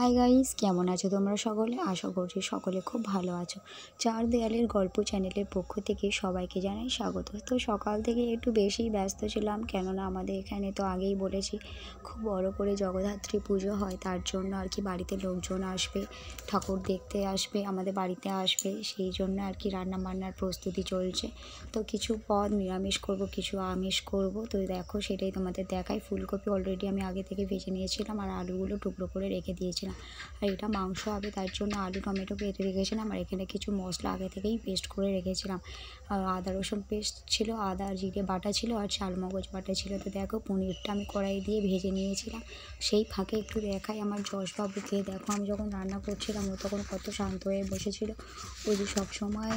Hi guys, কেমন আছো তোমরা সকলে? আশা করছি সকলে খুব ভালো আছো। চার দেয়ালের গল্প চ্যানেলের পক্ষ থেকে সবাইকে জানাই স্বাগত। তো সকাল থেকে একটু বেশি ব্যস্ত ছিলাম, কেননা আমাদের এখানে তো আগেই বলেছি খুব বড় করে জগদ্ধাত্রী পুজো হয়, তার জন্য আর কি বাড়িতে লোকজন আসবে, ঠাকুর দেখতে আসবে, আমাদের বাড়িতে আসবে, সেই জন্য আর কি রান্নাবান্নার প্রস্তুতি চলছে। তো কিছু পদ নিরামিষ করব, কিছু আমিষ করব। তো দেখো সেটাই তোমাদের দেখাই। ফুলকপি অলরেডি আমি আগে থেকে ভেজে নিয়েছিলাম আর আলুগুলো টুকরো করে রেখে দিয়েছিলাম। আর এটা মাংস হবে, তার জন্য আলু টমেটো কেটে রেখেছিলাম। আর এখানে কিছু মশলা আগে থেকেই পেস্ট করে রেখেছিলাম। আর আদা রসুন পেস্ট ছিল, আদা জিরে বাটা ছিল, আর চালমগজ বাটা ছিল। তো দেখো পনিরটা আমি কড়াই দিয়ে ভেজে নিয়েছিলাম। সেই ফাঁকে একটু দেখাই আমার যশবাবুকে। দেখো আমি যখন রান্না করছিলাম ও তখন কত শান্ত হয়ে বসেছিল। ও যে সবসময়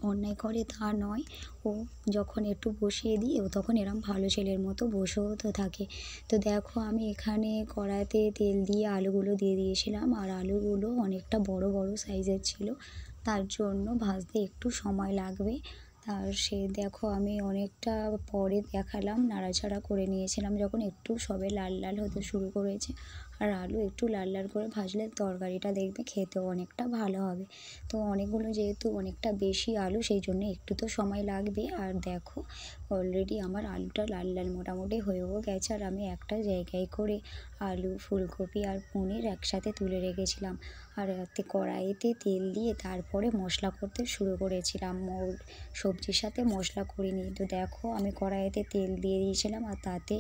অন্যায় করে তা নয়, ও যখন একটু বসিয়ে দিই ও তখন এরম ভালো ছেলের মতো বসেও তো থাকে। তো দেখো আমি এখানে কড়াইতে তেল দিয়ে আলুগুলো দিয়ে দিয়েছিলাম, আর আলুগুলো অনেকটা বড় বড় সাইজের ছিল, তার জন্য ভাজতে একটু সময় লাগবে। সে দেখো আমি অনেকটা পরে দেখালাম, নাড়াচাড়া করে নিয়েছিলাম যখন একটু সবে লাল লাল হতে শুরু করেছে। আর আলু একটু লাল লাল করে ভাজলে তরকারিটা দেখবে খেতেও অনেকটা ভালো হবে। তো অনেকগুলো যেহেতু অনেকটা বেশি আলু, সেই জন্য একটু তো সময় লাগবে। আর দেখো অলরেডি আমার আলুটা লাল লাল মোটামুটি হয়েও গেছে। আর আমি একটা জায়গায় করে আলু, ফুলকপি আর পনির একসাথে তুলে রেখেছিলাম। আর এতে কড়াইতে তেল দিয়ে তারপরে মশলা করতে শুরু করেছিলাম। সবজির সাথে মশলা করিনি। তো দেখো আমি কড়াইতে তেল দিয়ে দিয়েছিলাম, আর তাতে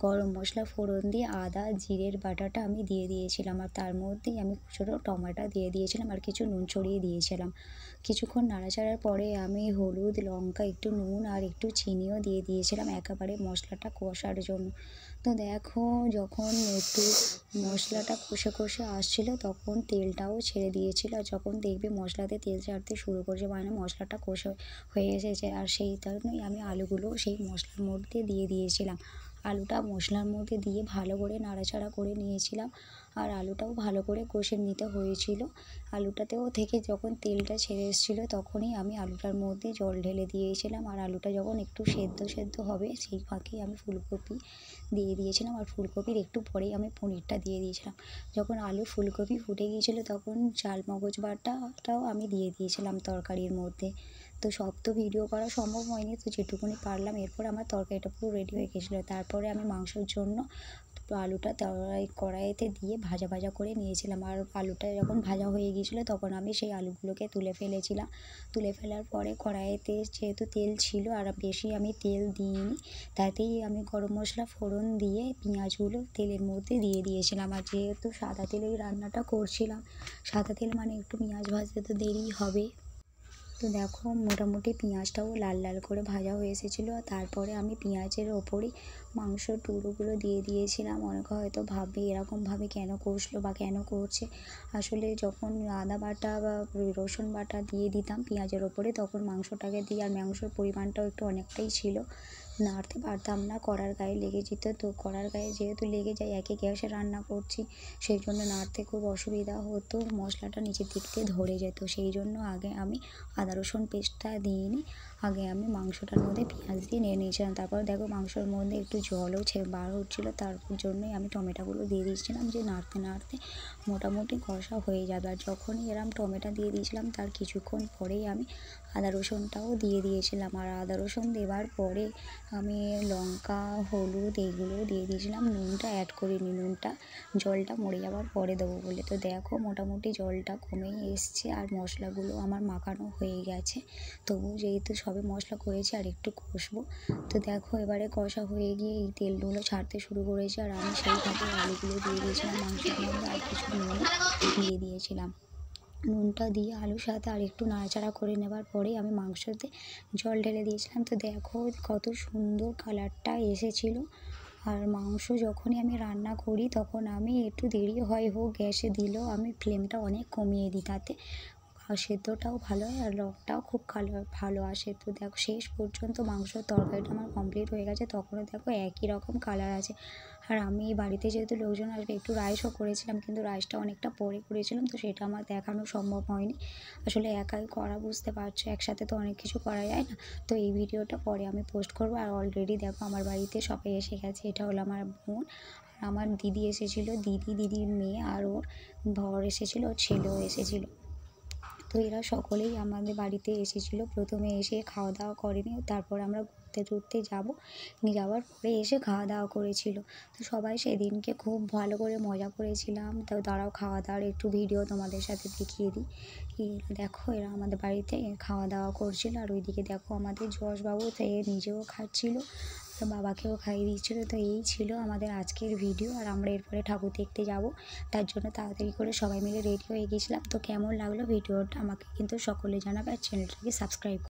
গরম মশলা ফোড়ন দিয়ে আদা জিরের বাটাটা আমি দিয়ে দিয়েছিলাম। আর তার মধ্যেই আমি ছোটো টমেটো দিয়ে দিয়েছিলাম আর কিছু নুন ছড়িয়ে দিয়েছিলাম। কিছুক্ষণ নাড়াচাড়ার পরে আমি হলুদ, লঙ্কা, একটু নুন আর একটু চিনিও দিয়ে দিয়েছিলাম একেবারে মশলাটা কষার জন্য। তো দেখো যখন একটু মশলাটা কষে কষে আসছিলো তখন তেলটাও ছেড়ে দিয়েছিল। আর যখন দেখবে মশলাতে তেল ছাড়তে শুরু করছে, মানে মশলাটা কষে হয়ে এসেছে, আর সেই কারণেই আমি আলুগুলো সেই মশলার মধ্যে দিয়ে দিয়েছিলাম। আলুটা মশলার মধ্যে দিয়ে ভালো করে নাড়াচাড়া করে নিয়েছিলাম। আর আলুটাও ভালো করে কষে নিতে হয়েছিল। আলুটাতেও থেকে যখন তেলটা ছেড়ে এসেছিলো তখনই আমি আলুটার মধ্যে জল ঢেলে দিয়েছিলাম। আর আলুটা যখন একটু সেদ্ধ হবে সেই ফাঁকেই আমি ফুলকপি দিয়ে দিয়েছিলাম। আর ফুলকপির একটু পরেই আমি পনিরটা দিয়ে দিয়েছিলাম। যখন আলু ফুলকপি ফুটে গিয়েছিলো তখন চালমগজ বাটাটাও আমি দিয়ে দিয়েছিলাম তরকারির মধ্যে। তো সব তো ভিডিও করা সম্ভব হয়নি, তো যেটুকুনি পারলাম। এরপর আমার তরকারিটা পুরো রেডি হয়ে গেছিলো। তারপরে আমি মাংসের জন্য আলুটা কড়াইতে দিয়ে ভাজা ভাজা করে নিয়েছিলাম। আর আলুটা যখন ভাজা হয়ে গিয়েছিলো তখন আমি সেই আলুগুলোকে তুলে ফেলেছিলাম। তুলে ফেলার পরে কড়াইতে যেহেতু তেল ছিল আর বেশি আমি তেল দিইনি, তাতেই আমি গরম মশলা ফোড়ন দিয়ে পেঁয়াজগুলো তেলের মধ্যে দিয়ে দিয়েছিলাম। আর যেহেতু সাদা তেলেই রান্নাটা করছিলাম, সাদা তেল মানে একটু পেঁয়াজ ভাজতে তো দেরিই হবে। তো দেখো মোটামুটি পেঁয়াজটাও লাল লাল করে ভাজা হয়ে এসেছিলো। তারপরে আমি পেঁয়াজের ওপরেই মাংসর টুকরোগুলো দিয়ে দিয়েছিলাম। অনেকে হয়তো ভাববে এরকমভাবে কেন কষলো বা কেন করছে, আসলে যখন আদা বাটা বা রসুন বাটা দিয়ে দিতাম পেঁয়াজের ওপরে তখন মাংসটাকে দিয়ে, আর মাংসর পরিমাণটাও একটু অনেকটাই ছিল, নাড়তে পারতাম না, কড়ার গায়ে লেগে যেত। তো কড়ার গায়ে যেহেতু লেগে যায়, একই গ্যাসে রান্না করছি, সেই জন্য নাড়তে খুব অসুবিধা হতো, মশলাটা নিচের দিক দিয়ে ধরে যেত। সেই জন্য আগে আমি আদা রসুন পেস্টটা দিইনি, আগে আমি মাংসটার মধ্যে পেঁয়াজ দিয়ে নিয়ে নিয়েছিলাম। তারপর দেখো মাংসর মধ্যে একটু জলও বার হচ্ছিলো, তার জন্যই আমি টমেটোগুলো দিয়ে দিয়েছিলাম, যে নাড়তে নাড়তে মোটামুটি কষা হয়ে যাবে। আর যখনই এরম টমেটো দিয়ে দিয়েছিলাম তার কিছুক্ষণ পরেই আমি আদা রসুনটাও দিয়ে দিয়েছিলাম। আর আদা রসুন দেওয়ার পরে আমি লঙ্কা, হলুদ এইগুলোও দিয়ে দিয়েছিলাম। নুনটা অ্যাড করিনি, নুনটা জলটা মরে যাওয়ার পরে দেবো বলে। তো দেখো মোটামুটি জলটা কমেই এসছে আর মশলাগুলো আমার মাখানো হয়ে গেছে। তবু যেহেতু সবে মশলা করেছি আর একটু কষবো। তো দেখো এবারে কষা হয়ে গিয়ে এই তেলগুলো ছাড়তে শুরু করেছে, আর আমি সেইভাবে আলুগুলো দিয়ে দিয়েছিলাম মাংসের মধ্যে, আর কিছু নুন দিয়ে দিয়েছিলাম। নুনটা দিয়ে আলুর সাথে আর একটু নাড়াচাড়া করে নেবার পরেই আমি মাংসতে জল ঢেলে দিয়েছিলাম। তো দেখো কত সুন্দর কালারটা এসেছিলো। আর মাংস যখনই আমি রান্না করি তখন আমি একটু দেরি হোক গ্যাসে দিলেও আমি ফ্লেমটা অনেক কমিয়ে দিই, তাতে সেদ্ধটাও ভালো হয় আর রঙটাও খুব ভালো আসে। তো দেখো শেষ পর্যন্ত মাংসর তরকারিটা আমার কমপ্লিট হয়ে গেছে, তখনও দেখো একই রকম কালার আছে। আর আমি বাড়িতে যেহেতু লোকজন আসবে একটু রাইসও করেছিলাম, কিন্তু রাইসটা অনেকটা পরে করেছিলাম, তো সেটা আমার দেখানো সম্ভব হয়নি। আসলে একাই করা, বুঝতে পারছো, একসাথে তো অনেক কিছু করা যায় না। তো এই ভিডিওটা পরে আমি পোস্ট করবো। আর অলরেডি দেখো আমার বাড়িতে সবাই এসে গেছে। এটা হলো আমার বোন, আমার দিদি এসেছিলো, দিদির মেয়ে আর ওর বর এসেছিলো, ওর ছেলেও এসেছিলো। তো এরা সকলেই আমাদের বাড়িতে এসেছিলো। প্রথমে এসে খাওয়া দাওয়া করেনি, তারপর আমরা ঘুরতে টুরতে যাবো, যাওয়ার পরে এসে খাওয়া দাওয়া করেছিল। তো সবাই সেদিনকে খুব ভালো করে মজা করেছিলাম। তো দাঁড়াও খাওয়া দাওয়ার একটু ভিডিও তোমাদের সাথে দেখিয়ে দিই। দেখো এরা আমাদের বাড়িতে খাওয়া দাওয়া করছিল, আর ওইদিকে দেখো আমাদের যশবাবু সে নিজেও খাচ্ছিল, তো বাবাকেও খাইয়ে দিচ্ছিলো। তো এই ছিল আমাদের আজকের ভিডিও। আর আমরা এরপরে ঠাকুর দেখতে যাব, তার জন্য তাড়াতাড়ি করে সবাই মিলে রেডি হয়ে গেছিলাম। তো কেমন লাগলো ভিডিওটা আমাকে কিন্তু সকলে জানাবে, আর চ্যানেলটাকে সাবস্ক্রাইব